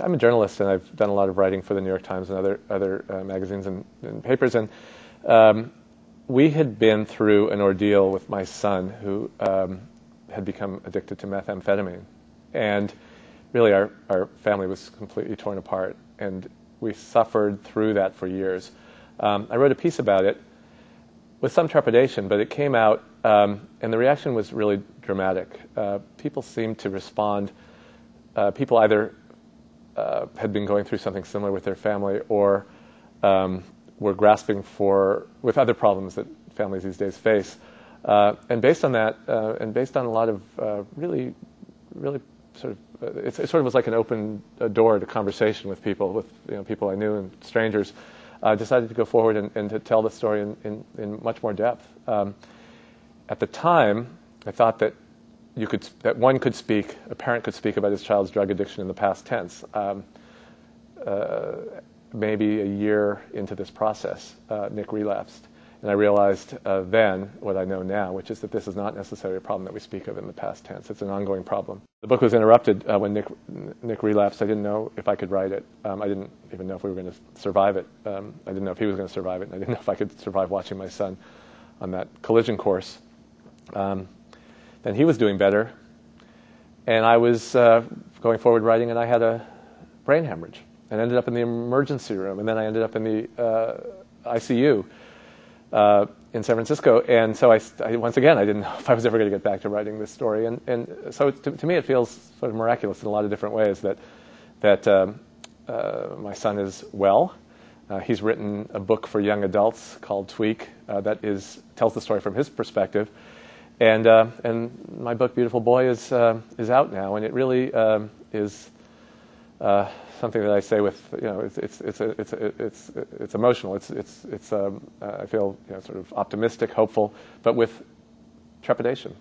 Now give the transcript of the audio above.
I'm a journalist, and I've done a lot of writing for the New York Times and other magazines and papers. And we had been through an ordeal with my son, who had become addicted to methamphetamine, and really our family was completely torn apart, and we suffered through that for years. I wrote a piece about it with some trepidation, but it came out, and the reaction was really dramatic. People seemed to respond. People either had been going through something similar with their family, or were grasping with other problems that families these days face. And based on that, and based on a lot of really sort of, it sort of was like an open door to conversation with people, people I knew and strangers. Decided to go forward and to tell the story in much more depth. At the time, I thought that a parent could speak about his child's drug addiction in the past tense. Maybe a year into this process, Nick relapsed. And I realized then what I know now, which is that this is not necessarily a problem that we speak of in the past tense. It's an ongoing problem. The book was interrupted when Nick relapsed. I didn't know if I could write it. I didn't even know if we were going to survive it. I didn't know if he was going to survive it. And I didn't know if I could survive watching my son on that collision course. Then he was doing better. And I was going forward writing, and I had a brain hemorrhage and ended up in the emergency room. And then I ended up in the ICU. In San Francisco, and so I once again, I didn't know if I was ever going to get back to writing this story, and so to me it feels sort of miraculous in a lot of different ways that my son is well. He's written a book for young adults called Tweak that tells the story from his perspective, and my book Beautiful Boy is out now, and it really is something that I say with, it's emotional. It's I feel sort of optimistic, hopeful, but with trepidation.